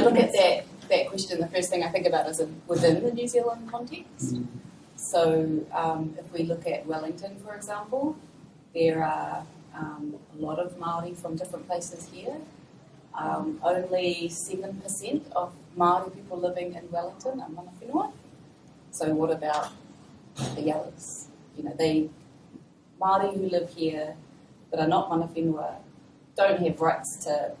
look at that question, the first thing I think about is within the New Zealand context. So if we look at Wellington, for example, there are a lot of Māori from different places here. Only 7% of Māori people living in Wellington are mana whenua. So what about the others? Māori who live here that are not mana whenua don't have rights to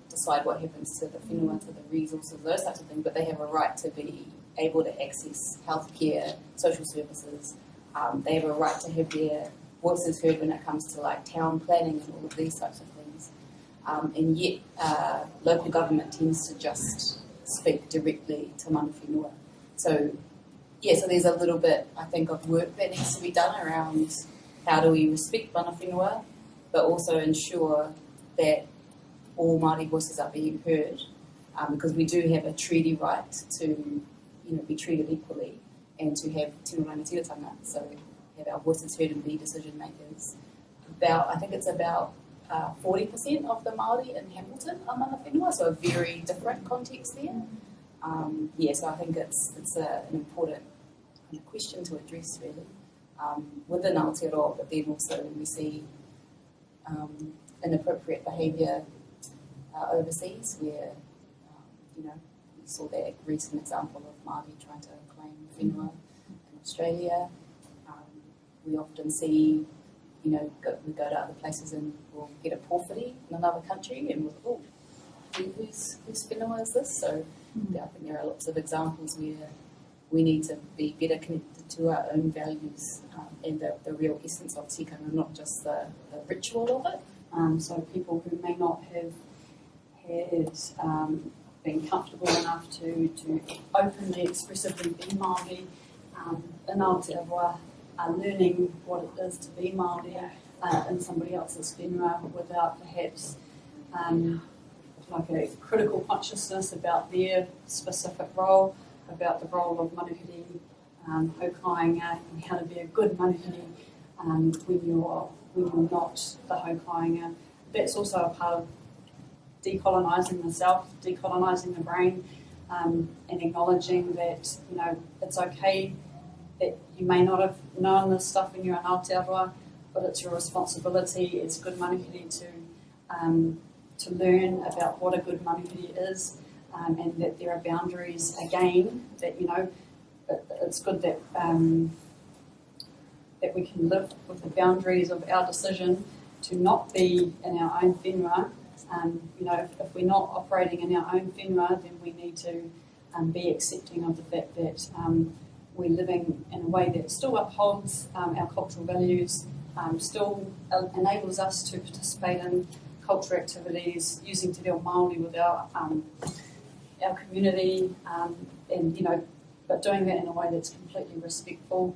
decide what happens to the whenua, to the resources, those types of things, but they have a right to be able to access healthcare, social services. They have a right to have their voices heard when it comes to like town planning and all of these types of things. And yet local government tends to just speak directly to mana whenua. So there's a little bit, I think, of work that needs to be done around how do we respect mana whenua, but also ensure that all Māori voices are being heard, because we do have a treaty right to be treated equally and to have tino rangatiratanga, so have our voices heard and be decision makers. I think it's about 40% of the Māori in Hamilton are mana whenua, so a very different context there. So I think it's an important kind of question to address really within Aotearoa, but then also when we see inappropriate behaviour overseas, where we saw that recent example of Māori trying to claim whenua in Australia. We often see, we go to other places and we'll get a pōwhiri in another country and we'll whose whenua is this? So I think there are lots of examples where we need to be better connected to our own values and the real essence of tikanga, not just the ritual of it. So people who may not have had been comfortable enough to openly, expressively be Māori in Aotearoa are learning what it is to be Māori in somebody else's whenua without perhaps like a critical consciousness about their specific role, about the role of manuhiri, haukainga, and how to be a good manuhiri when you're not the haukainga. That's also a part of decolonising the self, decolonising the brain, and acknowledging that it's okay that you may not have known this stuff when you're in Aotearoa, but it's your responsibility. It's good manuhiri to learn about what a good manuhiri is, and that there are boundaries again. That it's good that that we can live with the boundaries of our decision to not be in our own whenua. If we're not operating in our own whenua, then we need to be accepting of the fact that we're living in a way that still upholds our cultural values, still enables us to participate in cultural activities, using te reo Māori with our community, but doing that in a way that's completely respectful.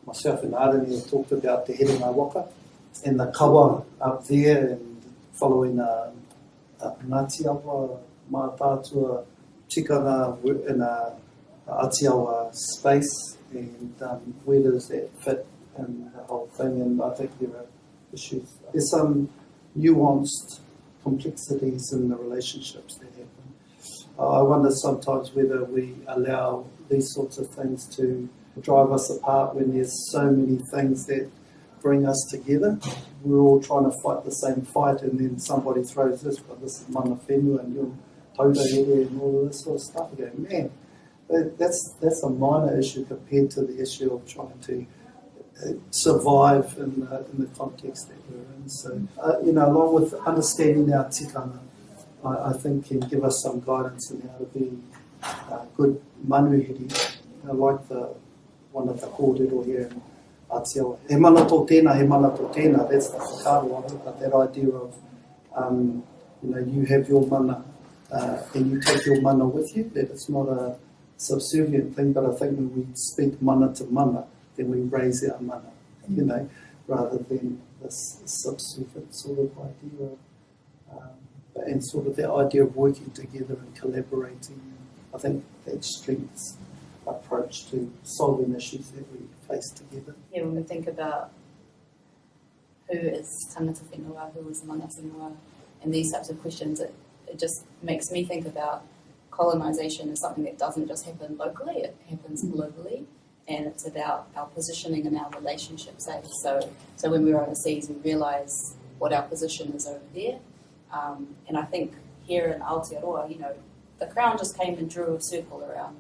Myself and Arani have talked about Te Herenga Waka and the kawa up there, and following Ngāti Awa, Mātātua, tikanga in a Atiawa space, and where does that fit in the whole thing? And I think there are issues. There's some nuanced complexities in the relationships that happen. I wonder sometimes whether we allow these sorts of things to drive us apart when there's so many things that bring us together. We're all trying to fight the same fight, and then somebody throws this is mana whenua and you're Taura Here and all of this sort of stuff. You go, man, that's a minor issue compared to the issue of trying to survive in the context that we're in. So, along with understanding our tikanga, I think can give us some guidance in how to be good manuhiri, like one of the kōrero here in Aotearoa. He mana tō tēnā, that's the whakaaro, but that idea of, you have your mana and you take your mana with you, that it's not a subservient thing, but I think when we speak mana to mana, then we raise our mana, rather than this subservient sort of idea and sort of the idea of working together and collaborating. I think that strengthens approach to solving issues that we face together. Yeah, when we think about who is tangata whenua, who is mana whenua, and these types of questions, it just makes me think about colonisation is something that doesn't just happen locally, it happens globally, and it's about our positioning and our relationships. So when we were overseas, we realise what our position is over there. And I think here in Aotearoa, you know, the Crown just came and drew a circle around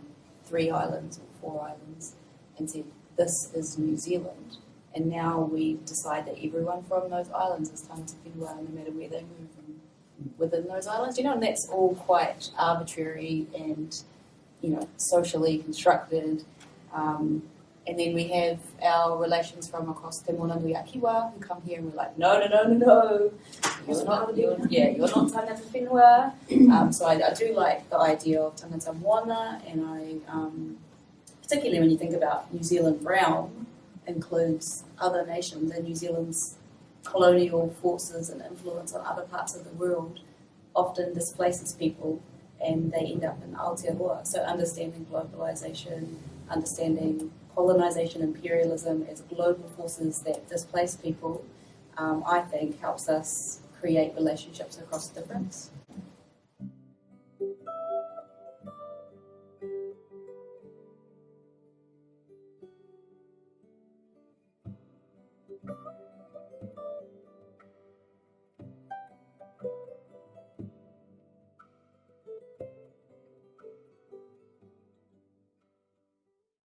3 islands or 4 islands and said, this is New Zealand. And now we decide that everyone from those islands is tangata whenua, no matter where they move within those islands. You know, and that's all quite arbitrary and, you know, socially constructed. And then we have our relations from across Te Monanui Akiwa who come here and we're like, no. You're not tangata whenua. So I do like the idea of tangata moana, and I, particularly when you think about New Zealand realm, includes other nations, and New Zealand's colonial forces and influence on other parts of the world often displaces people and they end up in Aotearoa. So understanding globalisation, understanding colonisation, imperialism as global forces that displace people, I think helps us create relationships across difference.